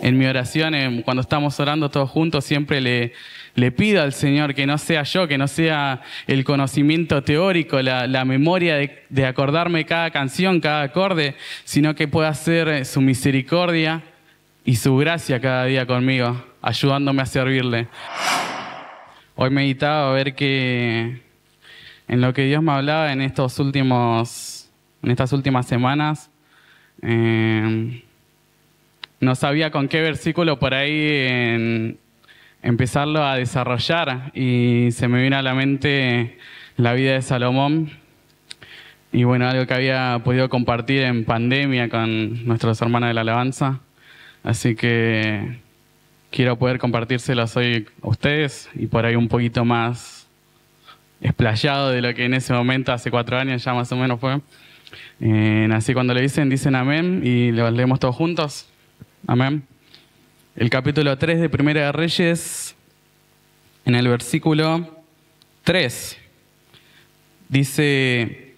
en mi oración, cuando estamos orando todos juntos, siempre le pido al Señor que no sea yo, que no sea el conocimiento teórico, la memoria de acordarme cada canción, cada acorde, sino que pueda ser su misericordia y su gracia cada día conmigo, ayudándome a servirle. Hoy meditaba a ver que en lo que Dios me hablaba en estas últimas semanas, no sabía con qué versículo por ahí empezarlo a desarrollar, y se me vino a la mente la vida de Salomón. Y bueno, algo que había podido compartir en pandemia con nuestros hermanos de la alabanza. Así que quiero poder compartírselos hoy a ustedes y por ahí un poquito más explayado de lo que en ese momento, hace 4 años ya más o menos fue. Así cuando le dicen amén y lo leemos todos juntos. Amén. El capítulo 3 de Primera de Reyes, en el versículo 3, dice: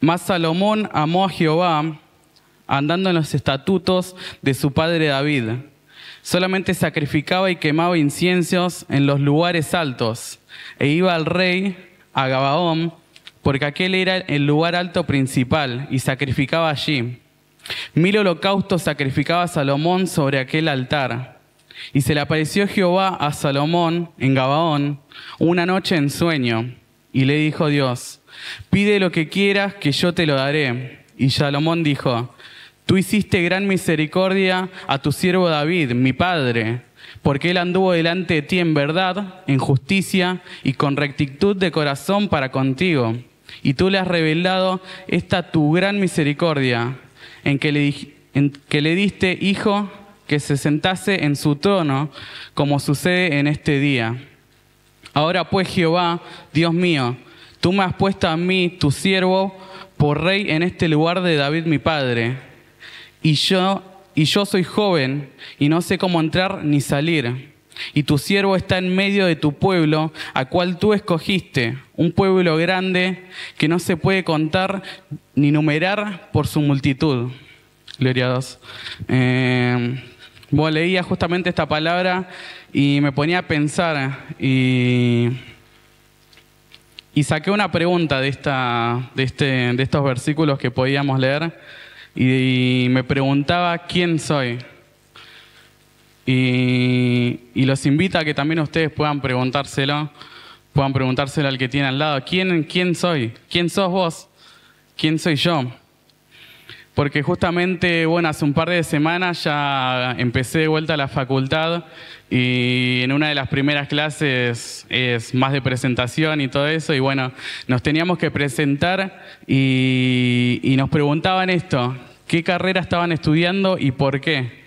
Mas Salomón amó a Jehová, andando en los estatutos de su padre David. Solamente sacrificaba y quemaba inciensos en los lugares altos, e iba al rey a Gabaón, porque aquel era el lugar alto principal, y sacrificaba allí. 1000 holocaustos sacrificaba Salomón sobre aquel altar. Y se le apareció Jehová a Salomón en Gabaón una noche en sueño, y le dijo Dios: pide lo que quieras, que yo te lo daré. Y Salomón dijo: tú hiciste gran misericordia a tu siervo David, mi padre, porque él anduvo delante de ti en verdad, en justicia y con rectitud de corazón para contigo. Y tú le has revelado esta tu gran misericordia, en que le diste hijo que se sentase en su trono, como sucede en este día. Ahora pues, Jehová, Dios mío, tú me has puesto a mí, tu siervo, por rey en este lugar de David mi padre. Y yo soy joven, y no sé cómo entrar ni salir. Y tu siervo está en medio de tu pueblo, a cual tú escogiste, un pueblo grande que no se puede contar ni numerar por su multitud. Gloria a Dios. Bueno, leía justamente esta palabra y me ponía a pensar y saqué una pregunta de estos versículos que podíamos leer, y me preguntaba quién soy. Y los invito a que también ustedes puedan preguntárselo al que tiene al lado. ¿Quién soy? ¿Quién sos vos? ¿Quién soy yo? Porque justamente, bueno, hace un par de semanas ya empecé de vuelta a la facultad, y en una de las primeras clases es más de presentación y todo eso, y bueno, nos teníamos que presentar y nos preguntaban esto: ¿qué carrera estaban estudiando y por qué?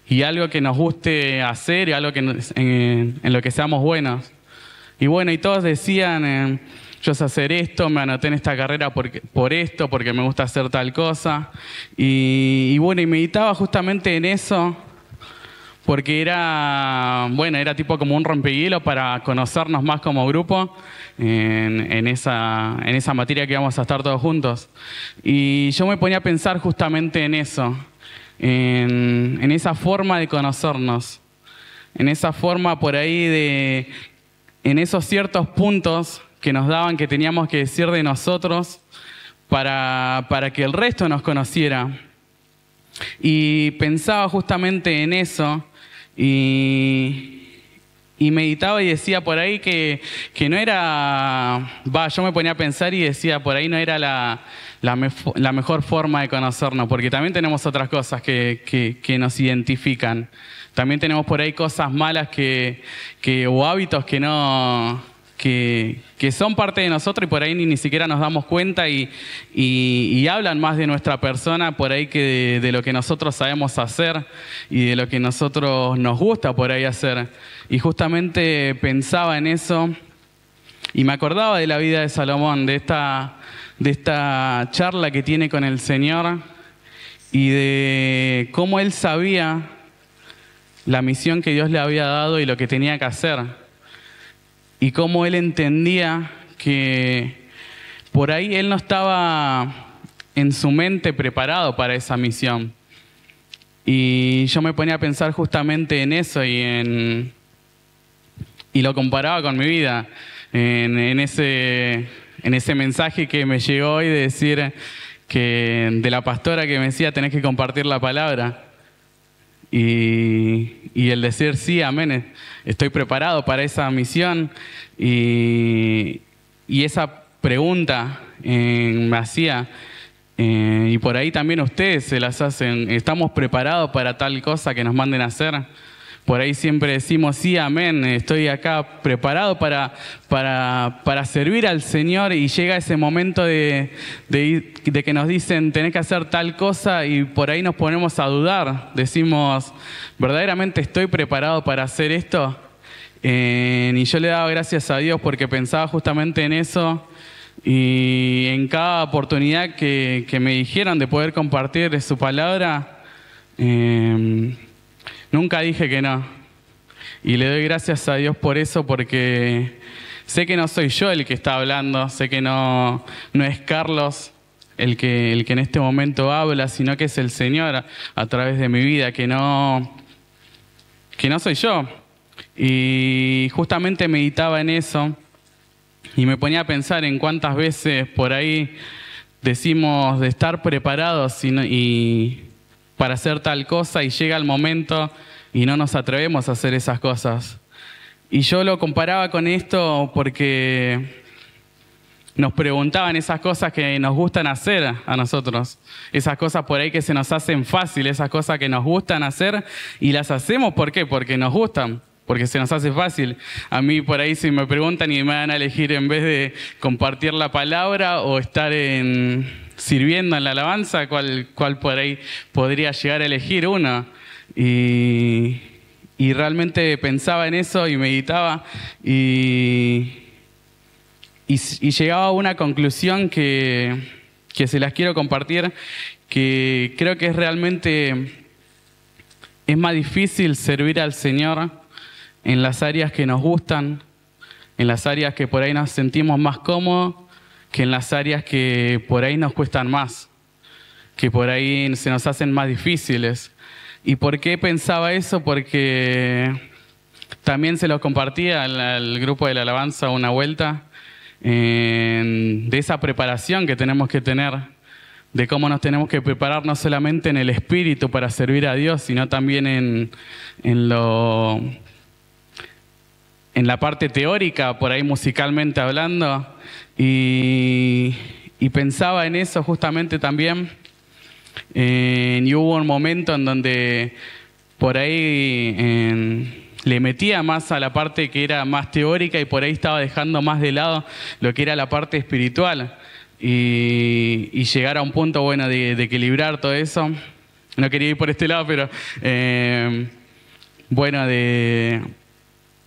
Y algo que nos guste hacer y algo en lo que seamos buenos. Y bueno, y todos decían... yo sé hacer esto, me anoté en esta carrera por esto, porque me gusta hacer tal cosa. Y bueno, y meditaba justamente en eso, porque era tipo como un rompehielo para conocernos más como grupo en esa materia que íbamos a estar todos juntos. Y yo me ponía a pensar justamente en eso, en esa forma de conocernos, en esa forma por ahí en esos ciertos puntos que nos daban, que teníamos que decir de nosotros para que el resto nos conociera. Y pensaba justamente en eso y meditaba y decía por ahí que no era... yo me ponía a pensar y decía por ahí no era la mejor forma de conocernos, porque también tenemos otras cosas que nos identifican. También tenemos por ahí cosas malas o hábitos que son parte de nosotros, y por ahí ni siquiera nos damos cuenta y hablan más de nuestra persona por ahí que de lo que nosotros sabemos hacer y de lo que nosotros nos gusta por ahí hacer. Y justamente pensaba en eso y me acordaba de la vida de Salomón, de esta charla que tiene con el Señor, y de cómo él sabía la misión que Dios le había dado y lo que tenía que hacer. Y cómo él entendía que por ahí él no estaba en su mente preparado para esa misión. Y yo me ponía a pensar justamente en eso y lo comparaba con mi vida, en ese mensaje que me llegó hoy de decir de la pastora que me decía tenés que compartir la palabra. Y el decir sí, amén, estoy preparado para esa misión. Y esa pregunta me hacía, y por ahí también ustedes se las hacen, ¿estamos preparados para tal cosa que nos manden a hacer? Por ahí siempre decimos, sí, amén, estoy acá preparado para servir al Señor, y llega ese momento de que nos dicen, tenés que hacer tal cosa, y por ahí nos ponemos a dudar. Decimos, ¿verdaderamente estoy preparado para hacer esto? Y yo le daba gracias a Dios porque pensaba justamente en eso, y en cada oportunidad que me dijeron de poder compartir su palabra, nunca dije que no. Y le doy gracias a Dios por eso, porque sé que no soy yo el que está hablando, sé que no es Carlos el que en este momento habla, sino que es el Señor a través de mi vida, que no soy yo. Y justamente meditaba en eso y me ponía a pensar en cuántas veces por ahí decimos de estar preparados y para hacer tal cosa, y llega el momento y no nos atrevemos a hacer esas cosas. Y yo lo comparaba con esto porque nos preguntaban esas cosas que nos gustan hacer a nosotros, esas cosas por ahí que se nos hacen fácil, esas cosas que nos gustan hacer, y las hacemos, ¿por qué? Porque nos gustan, porque se nos hace fácil. A mí por ahí si me preguntan y me van a elegir en vez de compartir la palabra o estar sirviendo en la alabanza, ¿cuál por ahí podría llegar a elegir uno? Y realmente pensaba en eso y meditaba y llegaba a una conclusión que se las quiero compartir, que creo que es más difícil servir al Señor en las áreas que nos gustan, en las áreas que por ahí nos sentimos más cómodos, que en las áreas que por ahí nos cuestan más, que por ahí se nos hacen más difíciles. ¿Y por qué pensaba eso? Porque también se lo compartía al grupo de la alabanza una vuelta, de esa preparación que tenemos que tener, de cómo nos tenemos que preparar no solamente en el espíritu para servir a Dios, sino también en la parte teórica, por ahí musicalmente hablando, y pensaba en eso justamente también, y hubo un momento en donde por ahí le metía más a la parte que era más teórica, y por ahí estaba dejando más de lado lo que era la parte espiritual, y llegar a un punto bueno de equilibrar todo eso. No quería ir por este lado, pero bueno, de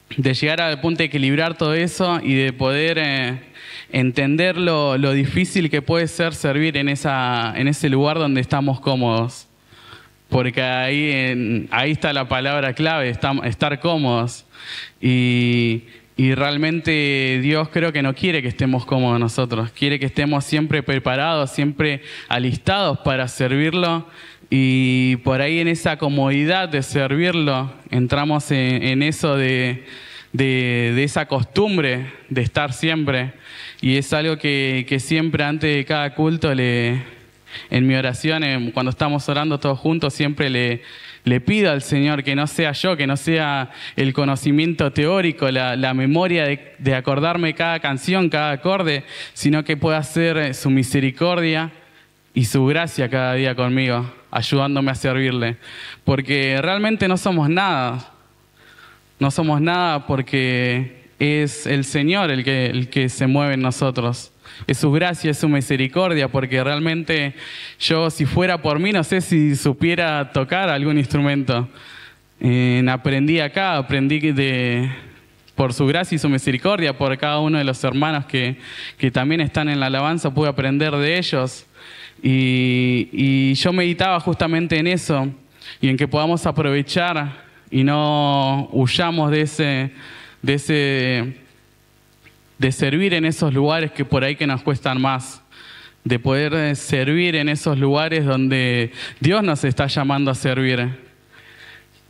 llegar al punto de equilibrar todo eso y de poder entender lo difícil que puede ser servir en ese lugar donde estamos cómodos. Porque ahí está la palabra clave, estar cómodos. Y realmente Dios creo que no quiere que estemos cómodos nosotros, quiere que estemos siempre preparados, siempre alistados para servirlo. Y por ahí en esa comodidad de servirlo, entramos en eso de esa costumbre de estar siempre. Y es algo que siempre antes de cada culto, en mi oración, cuando estamos orando todos juntos, siempre le pido al Señor que no sea yo, que no sea el conocimiento teórico, la memoria de acordarme cada canción, cada acorde, sino que pueda ser su misericordia y su gracia cada día conmigo, ayudándome a servirle. Porque realmente no somos nada. No somos nada porque es el Señor el que se mueve en nosotros. Es su gracia, es su misericordia, porque realmente yo, si fuera por mí, no sé si supiera tocar algún instrumento. Aprendí por su gracia y su misericordia, por cada uno de los hermanos que también están en la alabanza, pude aprender de ellos. Y yo meditaba justamente en eso, y en que podamos aprovechar y no huyamos de servir en esos lugares que por ahí que nos cuestan más. de poder servir en esos lugares donde Dios nos está llamando a servir.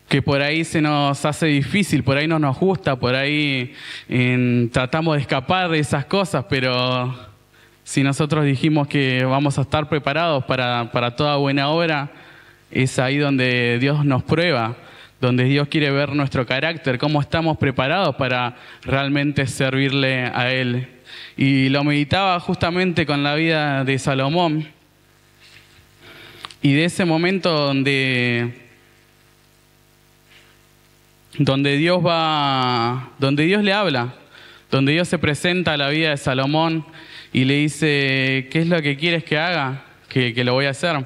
Que por ahí se nos hace difícil, por ahí no nos gusta, por ahí tratamos de escapar de esas cosas, pero si nosotros dijimos que vamos a estar preparados para toda buena obra, es ahí donde Dios nos prueba, donde Dios quiere ver nuestro carácter, cómo estamos preparados para realmente servirle a Él. Y lo meditaba justamente con la vida de Salomón y de ese momento donde Dios le habla, donde Dios se presenta a la vida de Salomón y le dice, ¿qué es lo que quieres que haga? Que lo voy a hacer.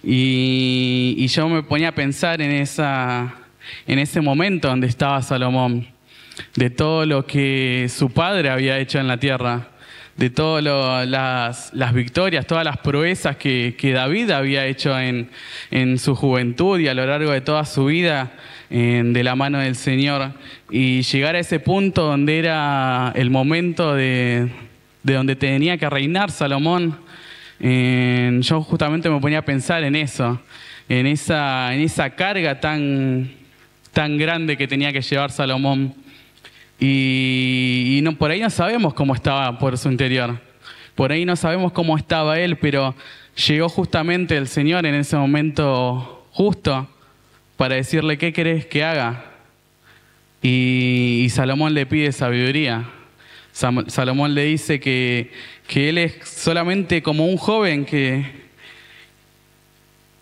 Y yo me ponía a pensar en ese momento donde estaba Salomón, de todo lo que su padre había hecho en la tierra, de todas las victorias, todas las proezas que David había hecho en su juventud y a lo largo de toda su vida de la mano del Señor. Y llegar a ese punto donde era el momento de donde tenía que reinar Salomón, yo justamente me ponía a pensar en eso, en esa carga tan grande que tenía que llevar Salomón. Y no, por ahí no sabemos cómo estaba por su interior, por ahí no sabemos cómo estaba él, pero llegó justamente el Señor en ese momento justo para decirle, ¿qué querés que haga? Y Salomón le pide sabiduría. Salomón le dice que él es solamente como un joven que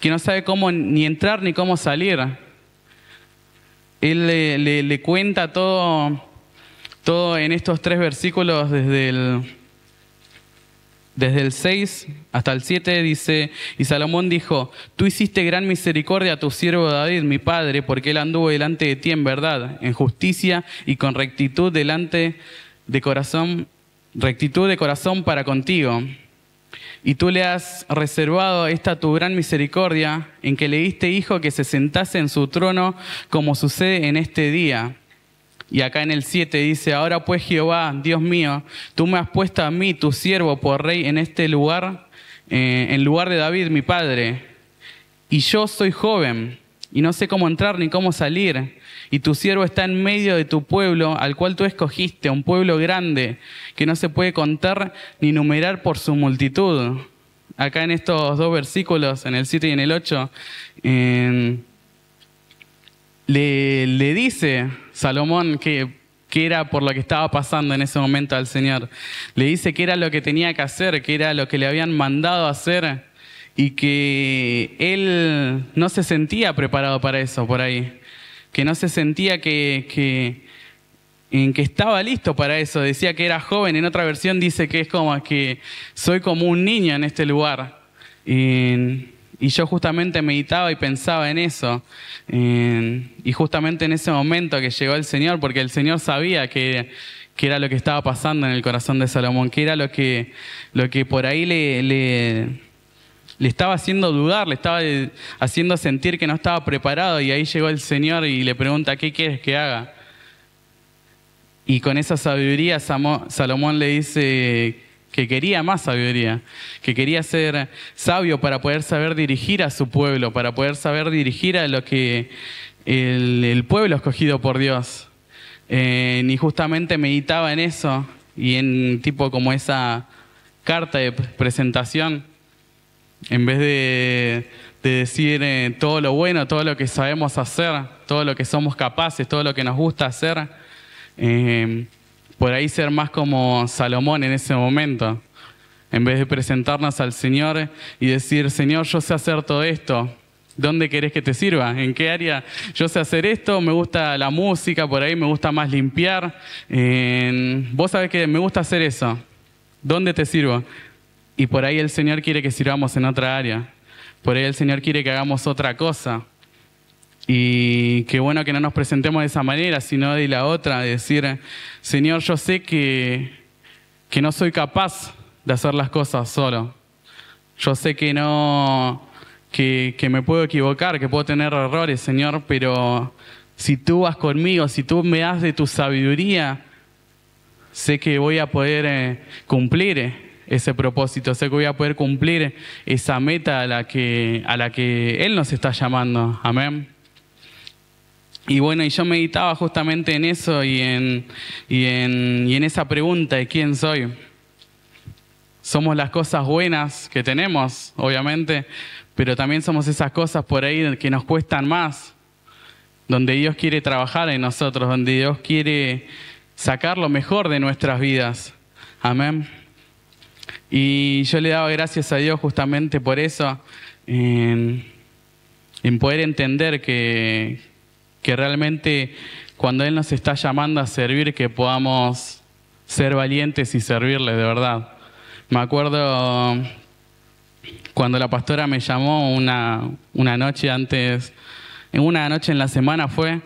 no sabe cómo ni entrar ni cómo salir. Él le cuenta todo en estos 3 versículos, desde el 6 hasta el 7, dice, y Salomón dijo, tú hiciste gran misericordia a tu siervo David, mi padre, porque él anduvo delante de ti en verdad, en justicia y con rectitud de corazón para contigo. Y tú le has reservado esta tu gran misericordia, en que le diste hijo que se sentase en su trono, como sucede en este día. Y acá en el 7 dice, ahora pues Jehová, Dios mío, tú me has puesto a mí, tu siervo, por rey en este lugar, en lugar de David, mi padre. Y yo soy joven, y no sé cómo entrar ni cómo salir. Y tu siervo está en medio de tu pueblo, al cual tú escogiste, un pueblo grande, que no se puede contar ni numerar por su multitud. Acá en estos 2 versículos, en el 7 y en el 8, le dice Salomón que era por lo que estaba pasando en ese momento al Señor. Le dice que era lo que tenía que hacer, que era lo que le habían mandado a hacer y que él no se sentía preparado para eso por ahí, que no se sentía que estaba listo para eso. Decía que era joven, en otra versión dice que es como que soy como un niño en este lugar. Y yo justamente meditaba y pensaba en eso. Y justamente en ese momento que llegó el Señor, porque el Señor sabía que era lo que estaba pasando en el corazón de Salomón, que era lo que por ahí le estaba haciendo dudar, le estaba haciendo sentir que no estaba preparado. Y ahí llegó el Señor y le pregunta, ¿qué quieres que haga? Y con esa sabiduría Salomón le dice que quería más sabiduría, que quería ser sabio para poder saber dirigir a su pueblo, para poder saber dirigir a lo que el pueblo escogido por Dios. Y justamente meditaba en eso y en tipo como esa carta de presentación, en vez de decir todo lo bueno, todo lo que sabemos hacer, todo lo que somos capaces, todo lo que nos gusta hacer, por ahí ser más como Salomón en ese momento, en vez de presentarnos al Señor y decir, Señor, yo sé hacer todo esto, ¿dónde querés que te sirva? ¿En qué área? Yo sé hacer esto, me gusta la música, por ahí me gusta más limpiar, vos sabés que me gusta hacer eso, ¿dónde te sirvo? Y por ahí el Señor quiere que sirvamos en otra área, por ahí el Señor quiere que hagamos otra cosa. Y qué bueno que no nos presentemos de esa manera, sino de la otra, de decir, Señor, yo sé que no soy capaz de hacer las cosas solo. Yo sé que me puedo equivocar, que puedo tener errores, Señor, pero si tú vas conmigo, si tú me das de tu sabiduría, sé que voy a poder cumplir ese propósito, sé que voy a poder cumplir esa meta a la que Él nos está llamando. Amén. Y bueno, y yo meditaba justamente en eso y en esa pregunta de quién soy. Somos las cosas buenas que tenemos, obviamente, pero también somos esas cosas por ahí que nos cuestan más, donde Dios quiere trabajar en nosotros, donde Dios quiere sacar lo mejor de nuestras vidas. Amén. Y yo le daba gracias a Dios justamente por eso, en poder entender que realmente cuando Él nos está llamando a servir, que podamos ser valientes y servirle de verdad. Me acuerdo cuando la pastora me llamó una noche antes, una noche en la semana fue,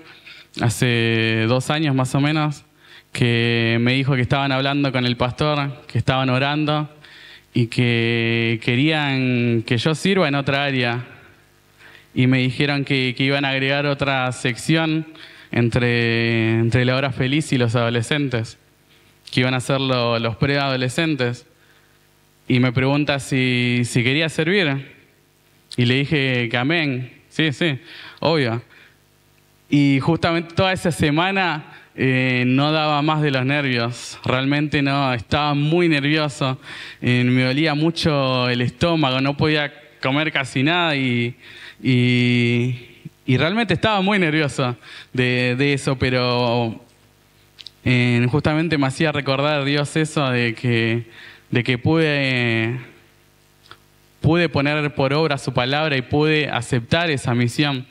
hace 2 años más o menos, que me dijo que estaban hablando con el pastor, que estaban orando y que querían que yo sirva en otra área. Y me dijeron que iban a agregar otra sección entre la hora feliz y los adolescentes, que iban a ser los preadolescentes. Y me pregunta si quería servir. Y le dije que amén. Sí, obvio. Y justamente toda esa semana no daba más de los nervios. Realmente no, estaba muy nervioso. Me dolía mucho el estómago, no podía comer casi nada y realmente estaba muy nervioso de eso, pero justamente me hacía recordar Dios eso de que pude poner por obra su palabra y pude aceptar esa misión.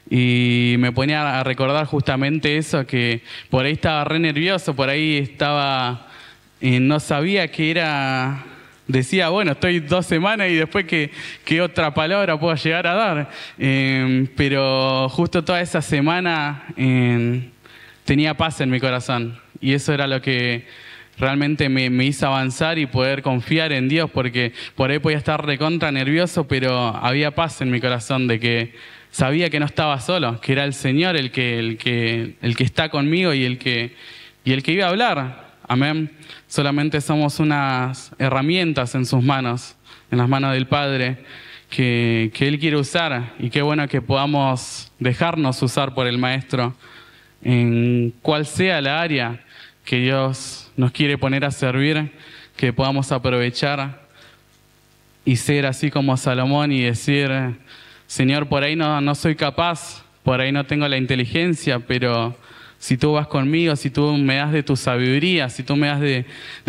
Y me ponía a recordar justamente eso, que por ahí estaba re nervioso, por ahí estaba, no sabía qué era. Decía, bueno, estoy 2 semanas y después qué otra palabra puedo llegar a dar. Pero justo toda esa semana tenía paz en mi corazón. Y eso era lo que realmente me hizo avanzar y poder confiar en Dios, porque por ahí podía estar recontra nervioso, pero había paz en mi corazón de que sabía que no estaba solo, que era el Señor el que está conmigo y el que iba a hablar. Amén. Solamente somos unas herramientas en sus manos, en las manos del Padre, que Él quiere usar. Y qué bueno que podamos dejarnos usar por el Maestro en cual sea la área que Dios nos quiere poner a servir, que podamos aprovechar y ser así como Salomón y decir, Señor, por ahí no soy capaz, por ahí no tengo la inteligencia, pero si tú vas conmigo, si tú me das de tu sabiduría, si tú me das de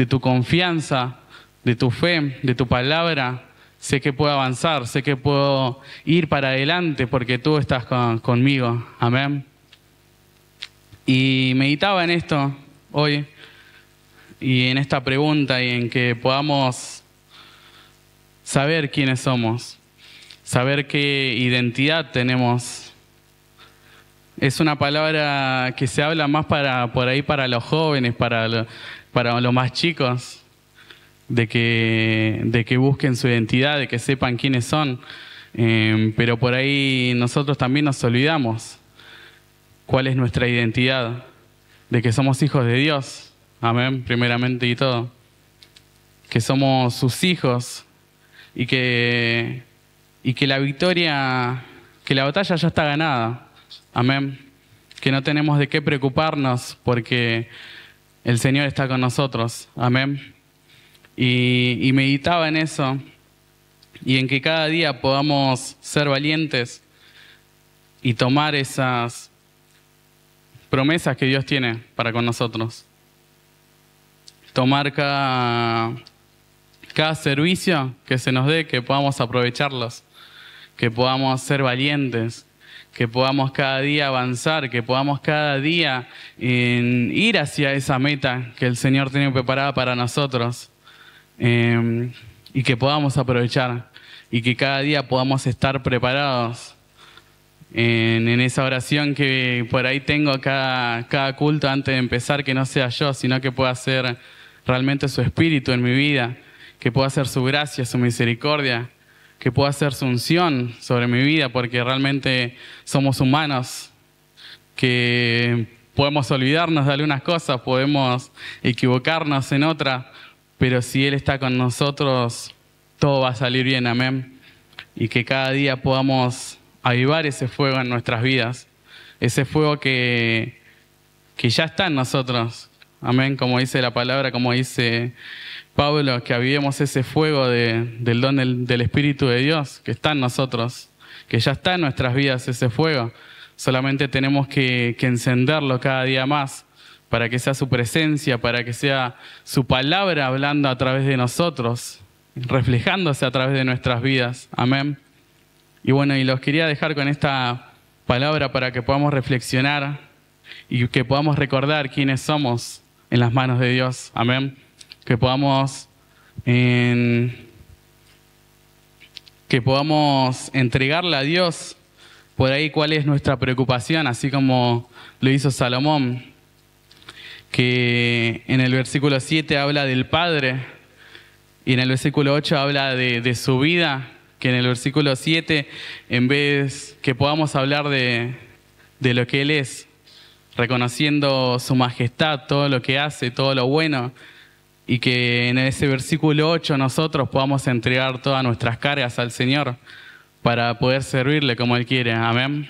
tu confianza, de tu fe, de tu palabra, sé que puedo avanzar, sé que puedo ir para adelante porque tú estás conmigo. Amén. Y meditaba en esto hoy y en esta pregunta y en que podamos saber quiénes somos, saber qué identidad tenemos. Es una palabra que se habla más por ahí para los jóvenes, para los más chicos, de que busquen su identidad, de que sepan quiénes son. Pero por ahí nosotros también nos olvidamos cuál es nuestra identidad, de que somos hijos de Dios. Amén, primeramente y todo. Que somos sus hijos y que la victoria, que la batalla ya está ganada. Amén. Que no tenemos de qué preocuparnos porque el Señor está con nosotros. Amén. Y meditaba en eso y en que cada día podamos ser valientes y tomar esas promesas que Dios tiene para con nosotros. Tomar cada servicio que se nos dé, que podamos aprovecharlos, que podamos ser valientes, que podamos cada día avanzar, que podamos cada día ir hacia esa meta que el Señor tiene preparada para nosotros, y que podamos aprovechar y que cada día podamos estar preparados en esa oración que por ahí tengo cada culto antes de empezar, que no sea yo, sino que pueda ser realmente su Espíritu en mi vida, que pueda ser su gracia, su misericordia, que pueda ser su unción sobre mi vida, porque realmente somos humanos, que podemos olvidarnos de algunas cosas, podemos equivocarnos en otras, pero si Él está con nosotros, todo va a salir bien, amén. Y que cada día podamos avivar ese fuego en nuestras vidas, ese fuego que ya está en nosotros, amén, como dice la palabra, como dice Pablo, que avivemos ese fuego del don del Espíritu de Dios, que está en nosotros, que ya está en nuestras vidas ese fuego. Solamente tenemos que encenderlo cada día más, para que sea su presencia, para que sea su palabra hablando a través de nosotros, reflejándose a través de nuestras vidas. Amén. Y bueno, y los quería dejar con esta palabra para que podamos reflexionar y que podamos recordar quiénes somos en las manos de Dios. Amén. Que podamos entregarle a Dios por ahí cuál es nuestra preocupación, así como lo hizo Salomón, que en el versículo 7 habla del Padre y en el versículo 8 habla de su vida, que en el versículo 7, en vez que podamos hablar de lo que Él es, reconociendo su majestad, todo lo que hace, todo lo bueno, y que en ese versículo 8 nosotros podamos entregar todas nuestras cargas al Señor para poder servirle como Él quiere. Amén.